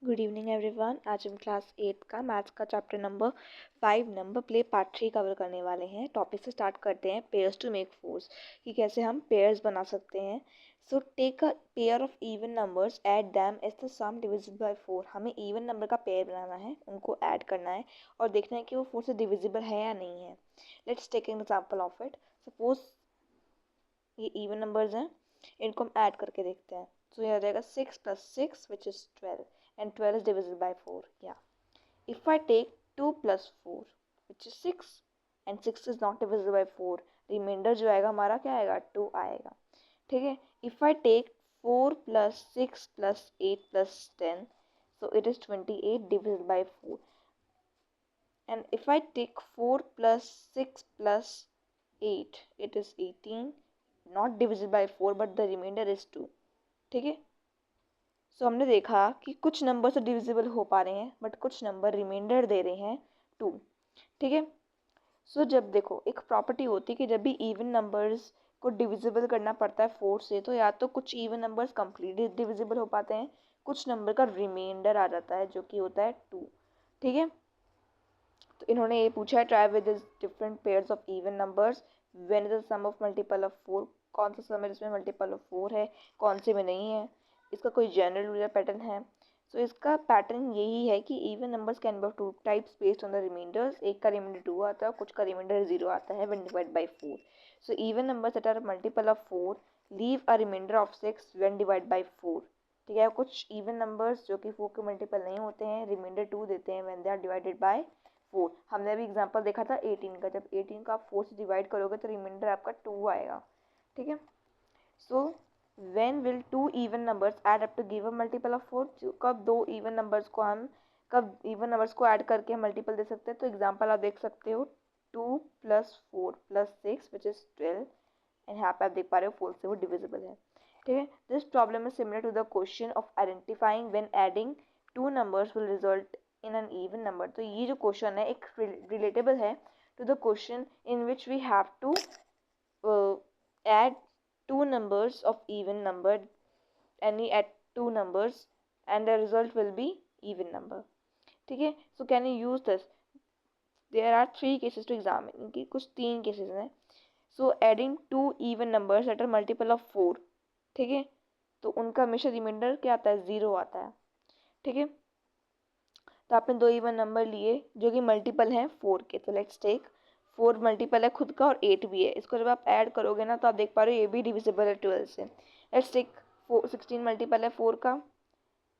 Good evening everyone. आज हम class 8 का मैथ्स का chapter number 5 number play part 3 cover करने वाले हैं। टॉपिक से स्टार्ट करते हैं, पेयर्स टू मेक फोर्स, कि कैसे हम पेयर्स बना सकते हैं। So take a pair of even numbers, add them as the sum divisible by 4। हमें इवन नंबर का पेयर बनाना है, उनको ऐड करना है और देखना है कि वो 4 से डिविजिबल है या नहीं है। Let's take an example of it. Suppose ये इवन नंबर्स हैं, इनको हम ऐड करके देखते हैं। सो ये आ जाएगा 6 + 6 which is 12 and 12 is divisible by 4. Yeah. If I take 2 + 4 which is 6 and 6 is not divisible by 4, reminder जो आएगा हमारा क्या आएगा, 2 आएगा। ठीक है। If I take 4 + 6 + 8 + 10, so it is 28 divisible by 4. And if I take 4 + 6 + 8, it is 18, not divisible by 4 but the remainder is 2. ठीक है। सो हमने देखा कि कुछ नंबर तो डिविजिबल हो पा रहे हैं बट कुछ नंबर रिमाइंडर दे रहे हैं 2। ठीक है। सो जब देखो, एक प्रॉपर्टी होती है कि जब भी इवन नंबर्स को डिविजिबल करना पड़ता है 4 से, तो या तो कुछ इवन नंबर्स कम्प्लीटली डिविजिबल हो पाते हैं, कुछ नंबर का रिमाइंडर आ जाता है जो कि होता है 2। ठीक है। तो इन्होंने ये पूछा है, try with different pairs of even numbers when is the sum of multiple of 4। कौन सा सम है जिसमें मल्टीपल ऑफ 4 है, कौन से में नहीं है, इसका कोई जनरल रूल या पैटर्न है। सो इसका पैटर्न यही है कि even numbers can be of two types based on the remainders. एक का रिमाइंडर 2 आता है और कुछ का रिमाइंडर 0 आता है when divide by 4। So even numbers that are multiple of 4 leave a remainder of 6 when divide by 4। ठीक है। कुछ इवन नंबर्स जो कि 4 के मल्टीपल नहीं होते हैं, रिमाइंडर 2 देते हैं when they are divided by 4। हमने अभी एग्जांपल देखा था 18 का, जब 18 का आप 4 से डिवाइड करोगे तो रिमाइंडर आपका 2 आएगा। ठीक है। So when will two even numbers add up to give a multiple of 4। कब दो इवन नंबर्स को हम कब इवन नंबर्स को ऐड करके हम मल्टीपल दे सकते हैं। तो एग्जांपल आप देख सकते हो, 2 + 4 + 6 विच इज़ 12, एंड यहाँ पे आप देख पा रहे हो 4 से वो डिविजिबल है। ठीक है। This problem is similar to the question of identifying when adding two numbers will result in an even number. तो ये जो क्वेश्चन है एक रिलेटेबल है to the question in which we have to add two numbers of even number, any add two numbers and the result will be even number. ठीक है। so can you use this? there are 3 cases to examine, इनकी कुछ 3 cases हैं। so adding two even numbers that are multiple of 4, ठीक है, तो उनका हमेशा रिमाइंडर क्या आता है, 0 आता है। ठीक है। तो आपने 2 इवन नंबर लिए जो कि मल्टीपल हैं 4 के, तो लेट्स टेक 4 मल्टीपल है खुद का और 8 भी है। इसको जब आप ऐड करोगे ना तो आप देख पा रहे हो ये भी डिविजिबल है 12 से। लेट्स टेक 16 मल्टीपल है 4 का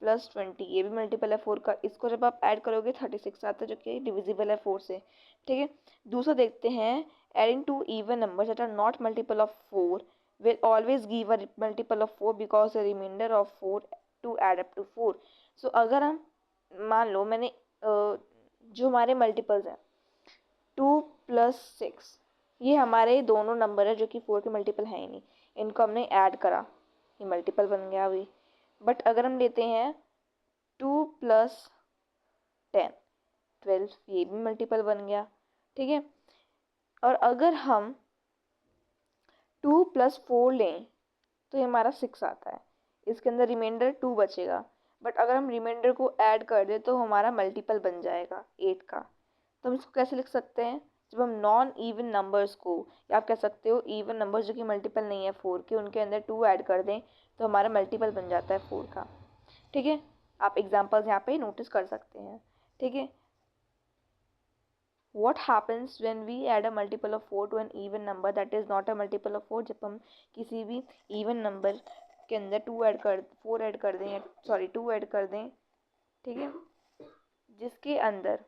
प्लस 20, ये भी मल्टीपल है 4 का। इसको जब आप ऐड करोगे 36 आता है जो कि डिविजिबल है 4 से। ठीक है। दूसरा देखते हैं, adding two even numbers that are not multiple of 4 will always give a multiple of 4 because the remainder of 4 to add up to 4. so अगर हम मान लो मैंने जो हमारे मल्टीपल्स हैं 2 + 6, ये हमारे दोनों नंबर है जो कि 4 के मल्टीपल है ही नहीं, इनको हमने ऐड करा, ये मल्टीपल बन गया अभी। बट अगर हम लेते हैं 2 + 10 12, ये भी मल्टीपल बन गया। ठीक है। और अगर हम 2 + 4 लें तो ये हमारा 6 आता है, इसके अंदर रिमाइंडर 2 बचेगा। बट अगर हम रिमाइंडर को ऐड कर दें तो हमारा मल्टीपल बन जाएगा 8 का। तो हम इसको कैसे लिख सकते हैं, जब हम नॉन इवन नंबर्स को, या आप कह सकते हो इवन नंबर्स जो कि मल्टीपल नहीं है 4 के, उनके अंदर 2 ऐड कर दें तो हमारा मल्टीपल बन जाता है 4 का। ठीक है। आप एग्जाम्पल्स यहाँ पे नोटिस कर सकते हैं। ठीक है। what happens when we add a multiple of 4 to an even number that is not a multiple of 4? जब हम किसी भी even number के अंदर 4 ऐड कर दें, या सॉरी 2 ऐड कर दें, ठीक है, जिसके अंदर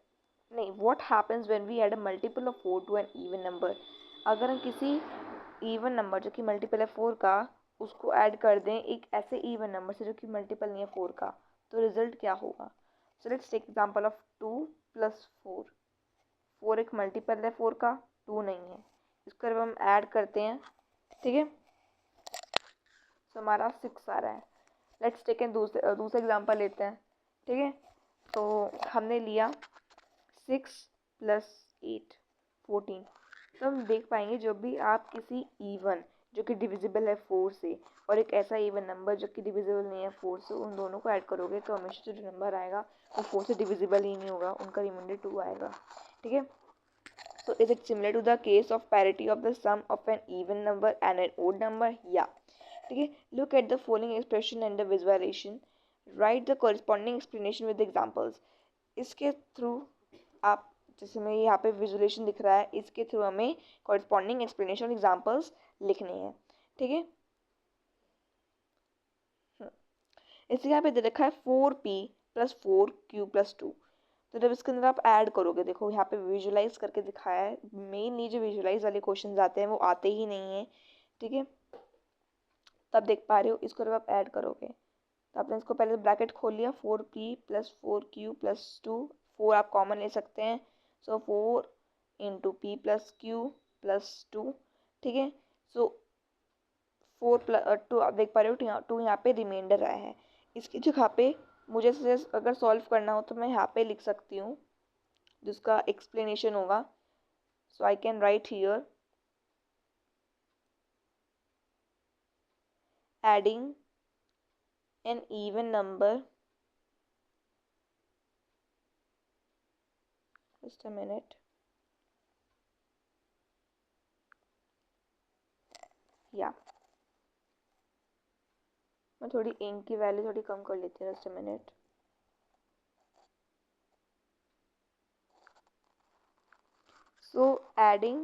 नहीं, what happens when we add a multiple of 4 to an even number? अगर हम किसी even number जो कि multiple है 4 का, उसको ऐड कर दें एक ऐसे even number से जो कि multiple नहीं है 4 का, तो रिजल्ट क्या होगा। so let's take example of 2 + 4। 4 एक मल्टीपल है 4 का, 2 नहीं है, इसको जब हम ऐड करते हैं, ठीक है, तो हमारा 6 आ रहा है। लेट्स टेक दूसरा एग्जांपल लेते हैं। ठीक है। तो हमने लिया 6 + 8 14। तो हम देख पाएंगे जब भी आप किसी इवन जो कि डिविजिबल है 4 से, और एक ऐसा इवन नंबर जो कि डिविजिबल नहीं है 4 से, उन दोनों को ऐड करोगे तो हमेशा जो नंबर आएगा वो 4 से डिविजिबल ही नहीं होगा, उनका रिमाइंडर 2 आएगा। ठीक है, so is it similar to the case of parity of the sum of an even number and an odd number? Yeah. ठीक है, look at the following expression and the visualization, write the corresponding explanation with examples। इसके through आप, जैसे मैं यहाँ पे visualisation दिख रहा है, इसके थ्रू हमें corresponding explanation एग्जाम्पल्स लिखने हैं। ठीक है, इसलिए यहाँ पे दे रखा है 4p + 4q + 2। तो जब इसके अंदर आप ऐड करोगे, देखो यहाँ पे विजुलाइज करके दिखाया है, मेनली जो विजुलाइज वाले क्वेश्चन आते हैं वो आते ही नहीं है। ठीक है, तब देख पा रहे हो, इसको जब आप ऐड करोगे तो आपने इसको पहले ब्रैकेट खोल लिया, 4p + 4q + 2, 4 आप कॉमन ले सकते हैं, सो 4 × p + q + 2। ठीक है, सो 4 + 2 आप देख पा रहे हो, 2 यहाँ पे रिमाइंडर आया है। इसकी जगह पे मुझे अगर सॉल्व करना हो तो मैं यहाँ पे लिख सकती हूँ जिसका एक्सप्लेनेशन होगा। So I can write here adding an even number, just a minute, या मैं थोड़ी इंक की वैल्यू थोड़ी कम कर लेती हूँ, just a minute. So adding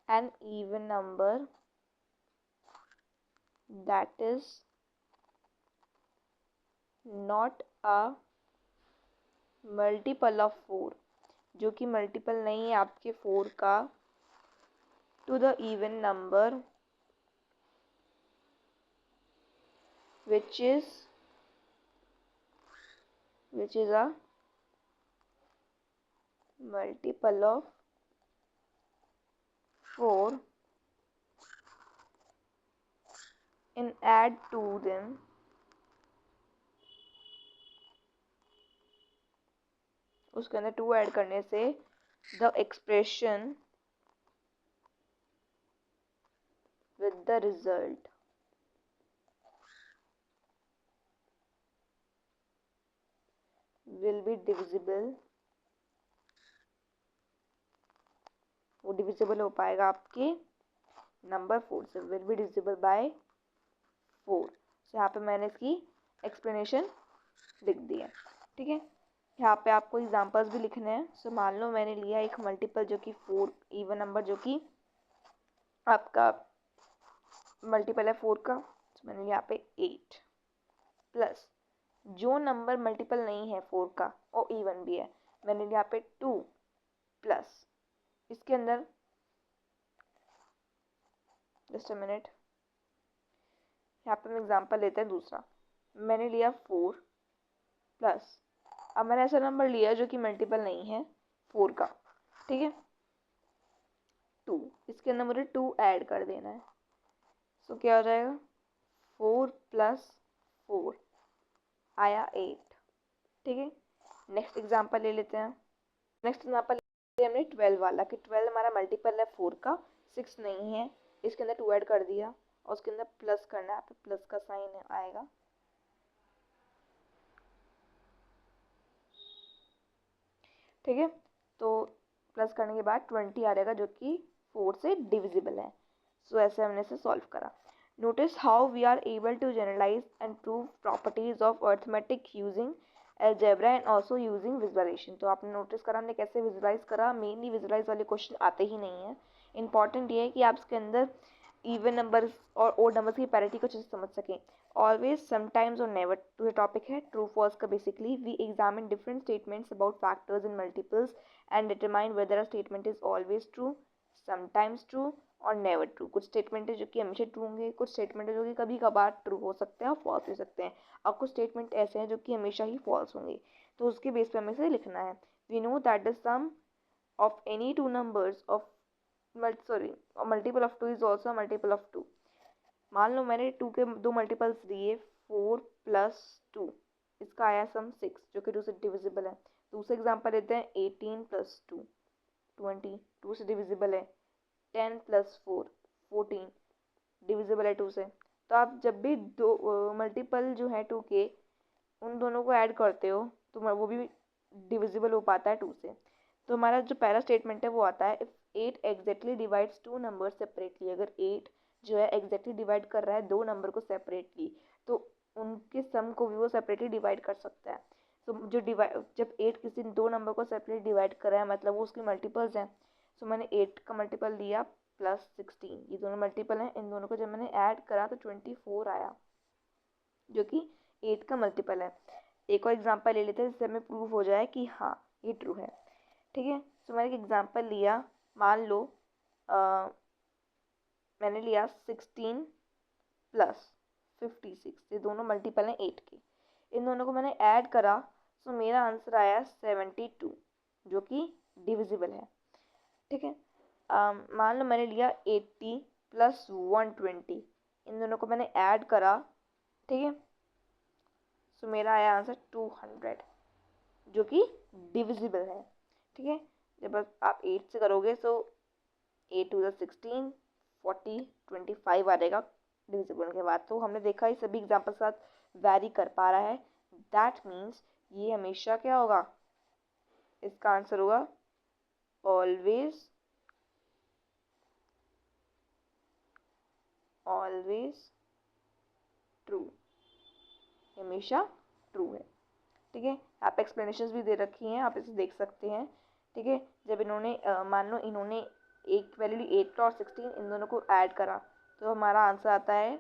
an even number that is not a multiple of 4, जो कि मल्टीपल नहीं है आपके 4 का, to the even number which is a multiple of 4 and add to them उसके अंदर 2 ऐड करने से the expression with the result will be divisible, वो डिविजिबल हो पाएगा आपके नंबर 4 से, विल बी डिविजिबल बाय 4। तो यहाँ पे मैंने इसकी एक्सप्लेनेशन लिख दी है। ठीक है, यहाँ पे आपको एग्जांपल्स भी लिखने हैं। सो मान लो मैंने लिया एक मल्टीपल जो कि 4 इवन नंबर जो कि आपका मल्टीपल है 4 का, तो मैंने यहाँ पे 8 प्लस जो नंबर मल्टीपल नहीं है 4 का और इवन भी है, मैंने यहाँ पे 2 प्लस इसके अंदर, जस्ट अ मिनट, यहाँ पे हम एग्जांपल लेते हैं दूसरा, मैंने लिया 4 प्लस, अब मैंने ऐसा नंबर लिया जो कि मल्टीपल नहीं है 4 का। ठीक है, 2, इसके अंदर मुझे 2 ऐड कर देना है। सो क्या हो जाएगा, 4 + 4 आया 8। ठीक है, नेक्स्ट एग्जांपल ले लेते हैं। नेक्स्ट एग्जांपल लिया हमने 12 वाला, कि 12 हमारा मल्टीपल है 4 का, 6 नहीं है, इसके अंदर 2 ऐड कर दिया और उसके अंदर प्लस करना है, प्लस का साइन आएगा। ठीक है, तो प्लस करने के बाद 20 आ जाएगा जो कि 4 से डिविजिबल है। सो ऐसे हमने इसे सॉल्व करा। Notice how we are able to generalise and prove properties of arithmetic using algebra and also using visualisation. तो आपने नोटिस करा हमने कैसे विजुअलाइज करा, मेनली विजुअलाइज वाले क्वेश्चन आते ही नहीं है। इंपॉर्टेंट ये है कि आप इसके अंदर इवन नंबर्स और ओड नंबर्स की पैरिटी को अच्छे से समझ सकें। ऑलवेज, समटाइम्स और नेवर टू द टॉपिक है ट्रू फॉल्स का। Basically we examine different statements about factors in multiples and determine whether a statement is always true, sometimes true और नेवर ट्रू। कुछ स्टेटमेंट है जो कि हमेशा ट्रू होंगे, कुछ स्टेटमेंट है जो कि कभी कभार ट्रू हो सकते हैं और फॉल्स हो सकते हैं, और कुछ स्टेटमेंट ऐसे हैं जो कि हमेशा ही फॉल्स होंगे। तो उसके बेस पे हमें इसे लिखना है। We know that the sum of any two numbers of a multiple of 2 is also a multiple of 2। मान लो मैंने 2 के दो मल्टीपल्स दिए, 4 + 2, इसका आया सम 6 जो कि 2 से डिविजिबल है। दूसरा एग्जांपल लेते हैं 18 + 2, 20, 2 से डिविजिबल है। 10 + 4 14 डिविजिबल है 2 से। तो आप जब भी दो मल्टीपल जो है 2 के उन दोनों को ऐड करते हो तो वो भी डिविजिबल हो पाता है 2 से। तो हमारा जो पहला स्टेटमेंट है वो आता है if 8 exactly divides 2 number separately. अगर 8 जो है एग्जैक्टली डिवाइड कर रहा है 2 नंबर को सेपरेटली तो उनके सम को भी वो सेपरेटली डिवाइड कर सकता है। तो जो डिवाइड जब 8 किसी 2 नंबर को सेपरेटली डिवाइड कर रहा है मतलब वो उसकी मल्टीपल्स हैं। सो मैंने 8 का मल्टीपल लिया प्लस 16, ये दोनों मल्टीपल हैं। इन दोनों को जब मैंने ऐड करा तो 24 आया जो कि 8 का मल्टीपल है। एक और एग्जांपल ले लेते हैं जिससे हमें प्रूव हो जाए कि हाँ ये ट्रू है। ठीक है, तो मैंने एक एग्जांपल लिया, मान लो मैंने लिया 16 प्लस 56, ये दोनों मल्टीपल हैं 8 के। इन दोनों को मैंने ऐड करा तो मेरा आंसर आया 72 जो कि डिविजिबल है। ठीक है, मान लो मैंने लिया 80 प्लस 120, इन दोनों को मैंने ऐड करा। ठीक है, सो मेरा आया आंसर 200 जो कि डिविजिबल है। ठीक है, जब आप 8 से करोगे तो 8 टू 16 40 25 आ जाएगा डिविजिबल के बाद। तो हमने देखा ये सभी एग्जाम्पल के साथ वैरी कर पा रहा है। दैट मीन्स ये हमेशा क्या होगा, इसका आंसर होगा ऑलवेज ट्रू, हमेशा ट्रू है। ठीक है, यहाँ पे एक्सप्लेनेशंस भी दे रखी हैं, आप इसे देख सकते हैं। ठीक है, जब इन्होंने मान लो इन्होंने एक वैल्यू 8 और 16 इन दोनों को ऐड करा तो हमारा आंसर आता है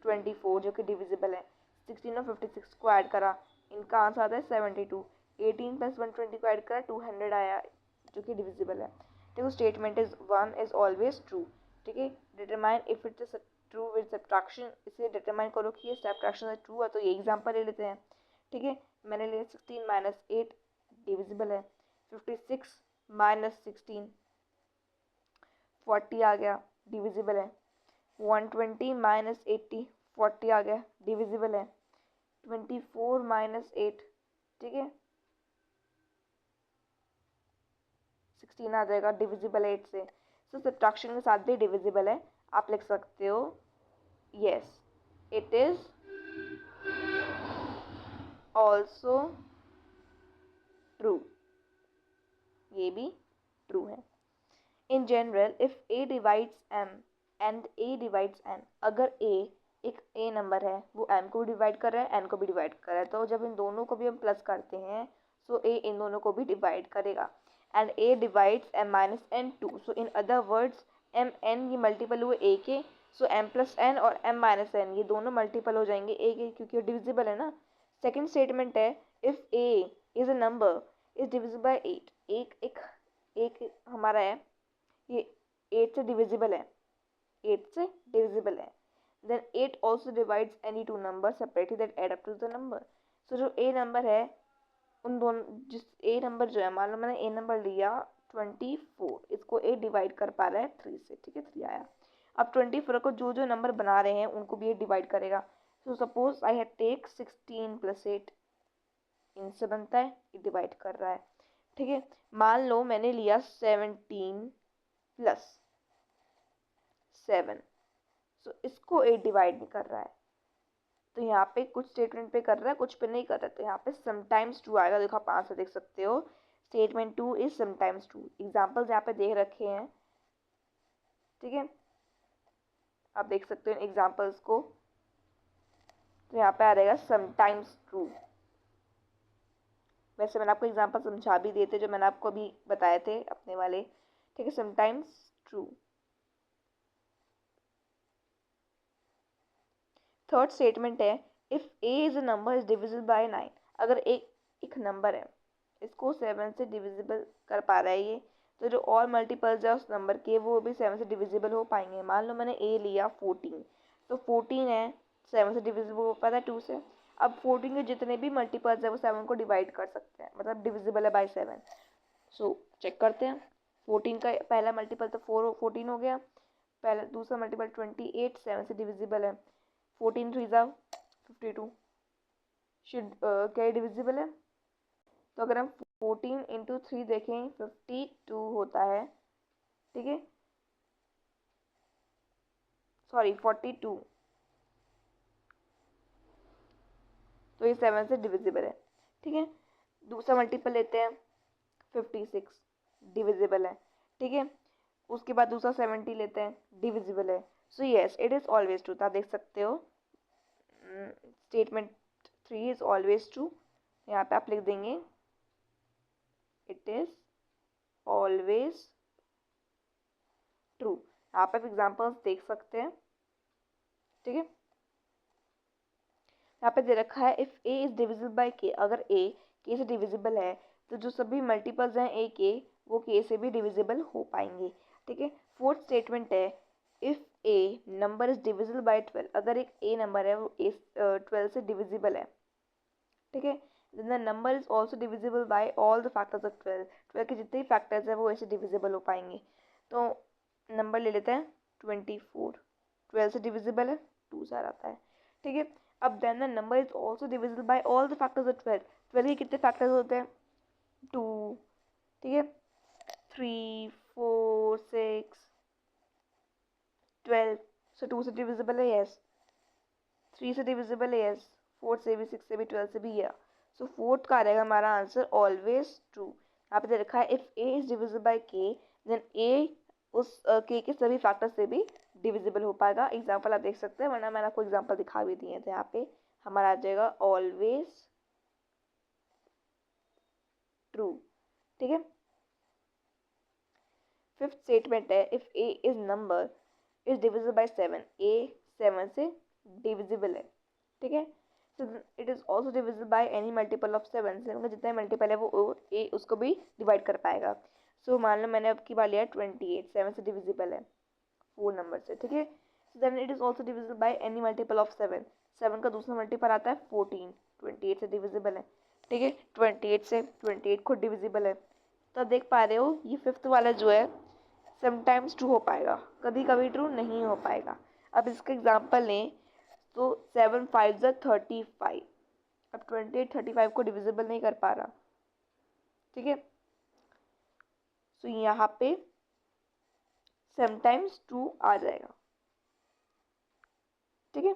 24 जो कि डिविजिबल है। 16 और 56 को ऐड करा, इनका आंसर आता है 72। 18 प्लस 120 को ऐड करा 200 आया जो कि डिविजिबल है। देखो statement is 1 is always true. ठीक है, determine if it is true with subtraction, इसे डिटरमाइन करो कि ये सब्ट्रैक्शन ट्रू है। तो ये एग्जांपल ले लेते हैं। ठीक है, मैंने लिया 16 माइनस 8 डिविजिबल है। 56 माइनस 16 40 आ गया डिविजिबल है। 120 माइनस 80 40 आ गया डिविजिबल है। 24 माइनस 8, ठीक है 16 आ जाएगा डिविजिबल है 8 से। सो सब्ट्रैक्शन के साथ भी डिविजिबल है। आप लिख सकते हो yes it is also true, ये भी ट्रू है। In general if a divides m and a divides n, अगर a एक a नंबर है वो m को भी डिवाइड कर रहा है n को भी डिवाइड कर रहा है, तो जब इन दोनों को भी हम प्लस करते हैं सो a इन दोनों को भी डिवाइड करेगा। And a divides m minus n too, so in other words m n ये मल्टीपल हुए a के, सो m प्लस n और m माइनस n ये दोनों मल्टीपल हो जाएंगे a के क्योंकि डिविजिबल है ना। सेकेंड स्टेटमेंट है if a is a number is divisible by 8, एक हमारा है ये 8 से डिविजिबल है, 8 से डिविजिबल है। Then 8 also divides any two number separately that add up to the number. So जो ए नंबर है उन दोनों, जिस ए नंबर जो है मान लो मैंने ए नंबर लिया 24, इसको ए डिवाइड कर पा रहा है 3 से। ठीक है, 3 आया। अब 24 को जो जो नंबर बना रहे हैं उनको भी ये डिवाइड करेगा। So suppose I have take 16 plus 8, इनसे बनता है ये डिवाइड कर रहा है। ठीक है, मान लो मैंने लिया 17 प्लस 7, सो इसको 8 डिवाइड नहीं कर रहा है। तो यहाँ पे कुछ स्टेटमेंट पे कर रहा है कुछ पे नहीं कर रहा है, तो यहाँ पे समटाइम्स ट्रू आएगा। देखो आप आंसर देख सकते हो, statement 2 is sometimes true. Examples यहाँ पे दे रखे हैं। ठीक है, आप देख सकते हो एग्जाम्पल्स को, तो यहाँ पे आ जाएगा समटाइम्स ट्रू। वैसे मैंने आपको एग्जाम्पल समझा भी दिए थे जो मैंने आपको अभी बताए थे अपने वाले। ठीक है, समटाइम्स ट्रू। थर्ड स्टेटमेंट है if a is a number is divisible bye 9, अगर एक नंबर है इसको 7 से डिविजिबल कर पा रहा है ये, तो जो और मल्टीपल्स है उस नंबर के वो भी 7 से डिविजिबल हो पाएंगे। मान लो मैंने a लिया 14, तो 14 है 7 से डिविजिबल हो पाता है 2 से। अब 14 के जितने भी मल्टीपल्स है वो 7 को डिवाइड कर सकते हैं, मतलब डिविजिबल है बाय 7। सो चेक करते हैं। 14 का पहला मल्टीपल तो 14 हो गया, पहला दूसरा मल्टीपल 28 7 से डिविजिबल है। 14 3 ज़ा 52 शुड क्या डिविजिबल है। तो अगर हम 14 इंटू 3 देखें 52 होता है। ठीक है, सॉरी 42, तो ये 7 से डिविजिबल है। ठीक है, दूसरा मल्टीपल लेते हैं 56, डिविजिबल है। ठीक है, उसके बाद दूसरा 70 लेते हैं, डिविजिबल है। So yes it is always true. आप देख सकते हो स्टेटमेंट 3 इज ऑलवेज ट्रू। यहाँ पे आप लिख देंगे इट इज ऑलवेज ट्रू। आप एग्जाम्पल्स देख सकते हैं। ठीक है, यहाँ पे दे रखा है if a is divisible by के। अगर ए के से डिविजिबल है तो जो सभी मल्टीपल्स हैं ए के वो के से भी डिविजिबल हो पाएंगे। ठीक है, फोर्थ स्टेटमेंट है if A number is divisible bye 12। अगर एक ए नंबर है वो ए 12 से डिविजिबल है। ठीक है, then the number is also divisible by all the factors of 12। 12 के जितने भी फैक्टर्स है वो ऐसे डिविजिबल हो पाएंगे। तो नंबर ले लेते हैं 24, 12 से डिविजिबल है, 2 से आता है। ठीक है, अब then the number is also divisible by all the factors of 12। 12 के कितने फैक्टर्स होते हैं? 2। ठीक है, 3, 4, 6, 12। सो 2 से डिविजिबल है, यस। 3 से डिविजिबल है, यस। 4 से भी, 6 से भी, 12 से भी, या। सो फोर्थ का रहेगा हमारा आंसर ऑलवेज ट्रू। यहाँ पे दे रखा है if a is divisible by के देन ए उस के सभी फैक्टर से भी डिविजिबल हो पाएगा। एग्जाम्पल आप देख सकते हैं, वरना मैंने आपको एग्जाम्पल दिखा भी दिए थे। यहाँ पे हमारा आ जाएगा ऑलवेज ट्रू। ठीक है, फिफ्थ स्टेटमेंट है if a is number is divisible bye 7। ए 7 से डिविजिबल है। ठीक है, so it is also divisible by any multiple of 7। Seven का जितना मल्टीपल है वो ए उसको भी डिवाइड कर पाएगा। सो मान लो मैंने अब की बार लिया 28, 7 से डिविजिबल है 4 नंबर से। ठीक है, so then it is also divisible by any multiple of 7। 7 का दूसरा मल्टीपल आता है 14, 28 से डिविजिबल है। ठीक है, 28 से 28 खुद डिविजिबल है। तो देख पा रहे हो ये फिफ्थ वाला जो है समटाइम्स ट्रू हो पाएगा, कभी कभी ट्रू नहीं हो पाएगा। अब इसका एग्जाम्पल लें तो 7 5 35। अब 28 35 को डिविजिबल नहीं कर पा रहा। ठीक है, सो यहाँ पे समटाइम्स ट्रू आ जाएगा। ठीक है,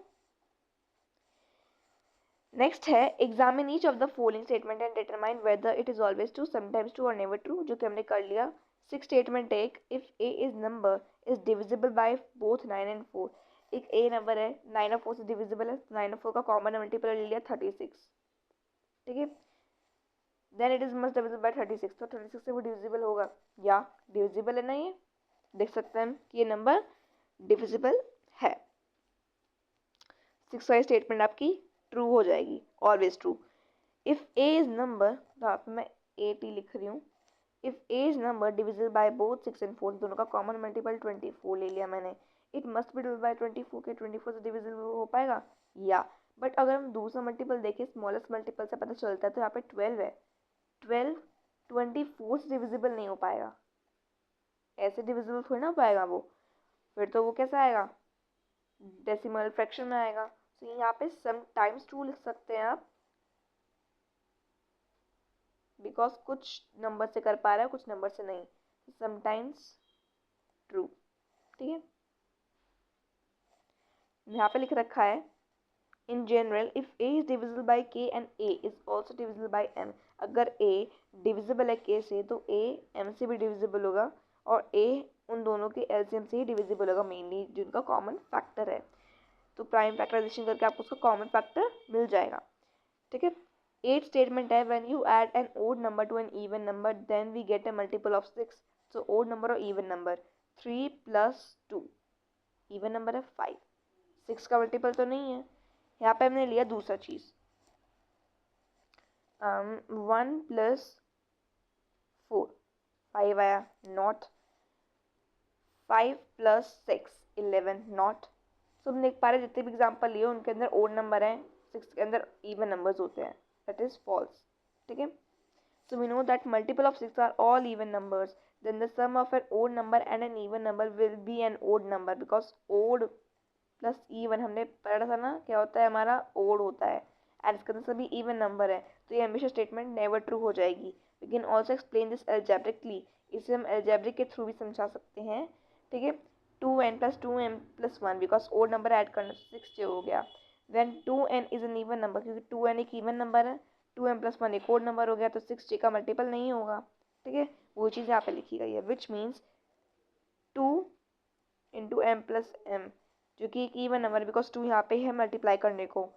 नेक्स्ट है examine each of the following statement and determine whether it is always true, sometimes true और नेवर ट्रू, जो कि हमने कर लिया। सिक्स स्टेटमेंट एक if a is number is divisible by both 9 and 4। एक ए नंबर है 9 और 4 से डिविजिबल है, 9 और 4 का कॉमन मल्टीपल ले लिया 36। ठीक है, then it is must divisible by 36। तो 36 से वो डिविजिबल होगा, या डिविजिबल है ना। ये देख सकते हैं कि ये नंबर डिविजिबल है। सिक्स वाली स्टेटमेंट आपकी ट्रू हो जाएगी, always true. If a is number, तो आप मैं 80 लिख रही हूँ। If a is number divisible by both 6 and 4, दोनों का कॉमन मल्टीपल 24 ले लिया मैंने। It must be divisible by 24 के 24 से डिविजिबल हो पाएगा, या। बट अगर हम दूसरा मल्टीपल देखें, स्मॉलेस्ट मल्टीपल से पता चलता है, तो यहाँ पे 12 है। 12 24 से डिविजिबल नहीं हो पाएगा, ऐसे डिविजिबल थोड़ी ना हो पाएगा वो। फिर तो वो कैसा आएगा, डेसिमल फ्रैक्शन में आएगा। तो यहाँ पे समटाइम्स ट्रू लिख सकते हैं आप, बिकॉज कुछ नंबर से कर पा रहा है कुछ नंबर से नहीं। Sometimes true. ठीक है, यहाँ पे लिख रखा है in general if a is divisible by k and a is also divisible by m. अगर ए डिविजिबल है के से तो ए एम से भी डिविजिबल होगा, और ए उन दोनों के एलसीएम से ही डिविजिबल होगा, मेनली जिनका कॉमन फैक्टर है। तो प्राइम फैक्टराइजेशन करके आपको उसका कॉमन फैक्टर मिल जाएगा। ठीक है, एट स्टेटमेंट है when you add an odd number to an even number then we get a multiple of 6। सो ओड नंबर और इवन नंबर 3 + 2, इवन नंबर है 5, 6 का मल्टीपल तो नहीं है। यहाँ पे हमने लिया दूसरा चीज 1 + 4 5 आया, नॉट। 5 + 6 11, नॉट। सो हम देख पा रहे हैं जितने भी एग्जाम्पल लिए उनके अंदर ओड नंबर है, 6 के अंदर इवन नंबर्स होते हैं, दैट इज फॉल्स। ठीक है, so we know that multiple of 6 are all even numbers, then the sum of an odd number and an even number will be an odd number, because odd plus even हमने पढ़ा था ना, क्या होता है हमारा odd होता है, एंड इसके अंदर सभी even नंबर है, तो ये हमेशा स्टेटमेंट नेवर ट्रू हो जाएगी। We can also explain this algebraically, इसे हम एल्जेब्रिक के थ्रू भी समझा सकते हैं। ठीक है, 2n plus 2m plus 1 because odd number add करना 6j हो गया। Then 2n is an even number क्योंकि 2n एक इवन नंबर है, 2m plus 1 एक ओड नंबर हो गया तो 6j का मल्टीपल नहीं होगा। ठीक है, वो चीज़ यहाँ पे लिखी गई है which means 2 into m plus m जो कि एक इवन नंबर बिकॉज 2 यहाँ पे है मल्टीप्लाई करने को।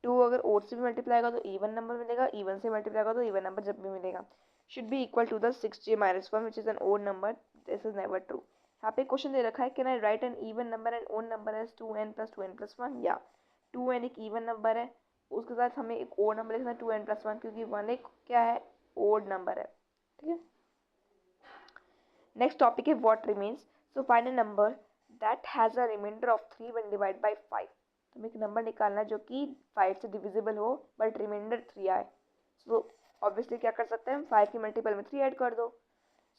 2 अगर ओड से भी मल्टीप्लाई होगा तो इवन नंबर मिलेगा, इवन से मल्टीप्लाई होगा तो इवन नंबर जब भी मिलेगा। Should be equal to the 6j minus 1 which is an odd number, this is never true. यहाँ पे क्वेश्चन दे रखा है can I write an even number and odd number as 2n plus 2n plus 1 या 2n एक even number है, उसके साथ हमें एक ओड नंबर लिखना है 2n plus 1 क्योंकि 1 एक क्या है ओड नंबर है। ठीक है, नेक्स्ट टॉपिक है what remains. So find a number that has a remainder of 3 when divide by 5। हमें एक नंबर निकालना है जो कि 5 से डिविजिबल हो बट रिमाइंडर 3 आए। सो ऑब्वियसली क्या कर सकते हैं हम, 5 के मल्टीपल में 3 ऐड कर दो।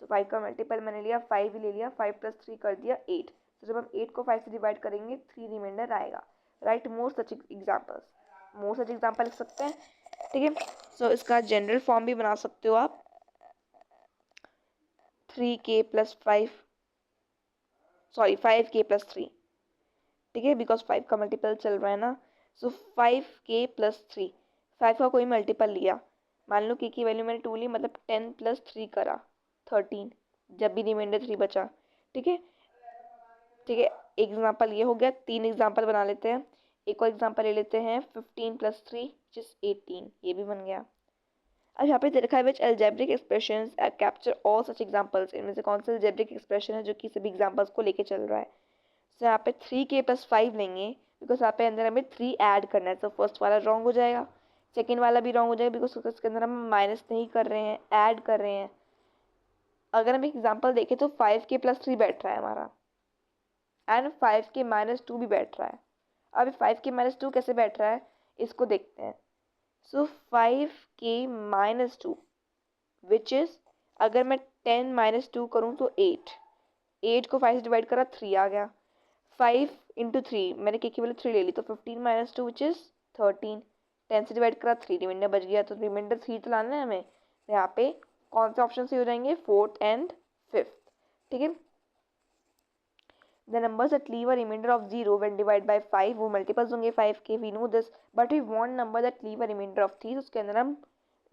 सो 5 का मल्टीपल मैंने लिया 5 ही ले लिया, 5 प्लस 3 कर दिया 8। तो जब हम 8 को 5 से डिवाइड करेंगे 3 रिमाइंडर आएगा। राइट मोर सच एग्जाम्पल्स, मोर सच एग्जाम्पल लिख सकते हैं। ठीक है, सो इसका जनरल फॉर्म भी बना सकते हो आप 3k plus 5 sorry 5k plus 3। ठीक है, बिकॉज 5 का मल्टीपल चल रहा है ना। सो 5k प्लस 3, 5 का कोई मल्टीपल लिया, मान लो k की वैल्यू मैंने 2 ली मतलब 10 प्लस 3 करा 13, जब भी रिमाइंडर 3 बचा। ठीक है, ठीक है, एग्जाम्पल ये हो गया। 3 एग्जाम्पल बना लेते हैं, एक और एग्जाम्पल ले लेते हैं 15 प्लस 3 जिस 18, ये भी बन गया। अब यहाँ पे दे रखा है which algebraic expressions capture all such examples, इनमें से कौन सा अलजेब्रिक एक्सप्रेशन है जो कि सभी एग्जाम्पल्स को लेके चल रहा है। तो यहाँ पे 3k प्लस 5 लेंगे बिकॉज यहाँ पे अंदर हमें 3 ऐड करना है। तो फर्स्ट वाला रॉन्ग हो जाएगा, सेकेंड वाला भी रॉन्ग हो जाएगा बिकॉज उसके अंदर हम माइनस नहीं कर रहे हैं, ऐड कर रहे हैं। अगर हम एक एग्जाम्पल देखें तो 5k प्लस 3 बैठ रहा है हमारा एंड 5k माइनस 2 भी बैठ रहा है। अब 5k माइनस 2 कैसे बैठ रहा है इसको देखते हैं। सो 5k माइनस 2 विच इज, अगर मैं 10 माइनस 2 करूँ तो 8 को 5 से डिवाइड करा 3 आ गया। 5 इंटू 3 मैंने के की वैल्यू 3 ले ली तो 15 माइनस 2 विच इज 13, 10 से डिवाइड करा 3 रिमाइंडर बच गया। तो रिमाइंडर 3 तो लाना है हमें, तो यहाँ पे कौन से ऑप्शन से हो जाएंगे, 4th एंड 5th। ठीक है, the numbers that leave a remainder of 0 when divided by 5 वो मल्टीपल्स होंगे 5 के, we know this, but we want number that leave a remainder of 3। उसके अंदर हम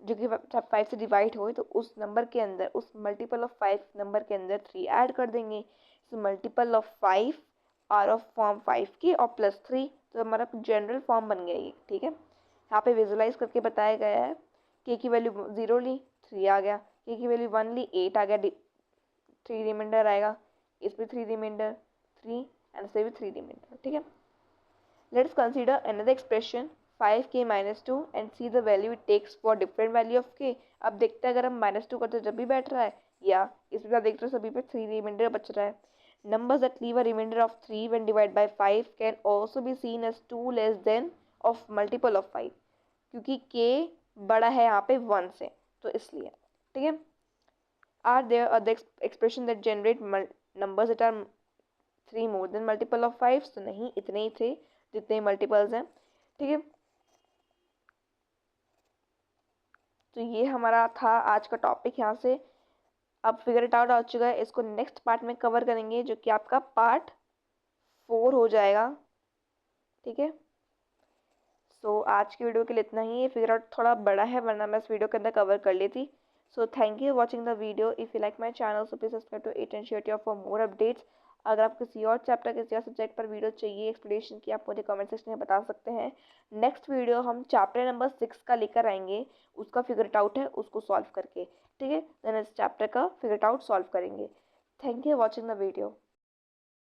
जो कि 5 से डिवाइड हो तो उस नंबर के अंदर, उस मल्टीपल ऑफ 5 नंबर के अंदर 3 ऐड कर देंगे। So multiple of 5 are of form 5k और प्लस 3, तो हमारा जनरल फॉर्म बन गया ये। ठीक है, यहाँ पे विजुलाइज करके बताया गया है। k की वैल्यू 0 ली 3 आ गया, k की वैल्यू 1 ली 8 आ गया, 3 रिमाइंडर आएगा, इस पर 3 रिमाइंडर 3 एंड से भी 3 रिमाइंडर। ठीक है, let's consider another expression 5k minus 2 and see the value it takes for different value of k। अब देखते हैं अगर हम माइनस 2 करते जब भी बैठ रहा है या इस बार देखते हैं सभी पे 3 रिमाइंडर बच रहा है। Numbers that leave a remainder of 3 when divide by 5 can also be seen as 2 less than of multiple of 5 क्योंकि k बड़ा है यहाँ पे 1 से, तो इसलिए। ठीक है, are there other expression that generate numbers that are 3 more than multiple of 5, तो नहीं, इतने ही थे जितने मल्टीपल्स हैं। ठीक है, तो ये हमारा था आज का टॉपिक। यहाँ से अब फिगर इट आउट आ चुका है, इसको नेक्स्ट पार्ट में कवर करेंगे जो कि आपका पार्ट 4 हो जाएगा। ठीक है, सो आज की वीडियो के लिए इतना ही। फिगर आउट थोड़ा बड़ा है वरना मैं इस वीडियो के अंदर कवर कर लेती। So thank you watching the video. If you like my channel so please subscribe to it and share for more updates. अगर आप किसी और चैप्टर किसी और सब्जेक्ट पर वीडियो चाहिए एक्सप्लेनेशन की, आप मुझे कमेंट सेक्शन में बता सकते हैं। नेक्स्ट वीडियो हम चैप्टर नंबर 6 का लेकर आएंगे, उसका फिगर इट आउट है उसको सॉल्व करके। ठीक है, देन इस चैप्टर का फिगर इट आउट सॉल्व करेंगे। Thank you watching the video.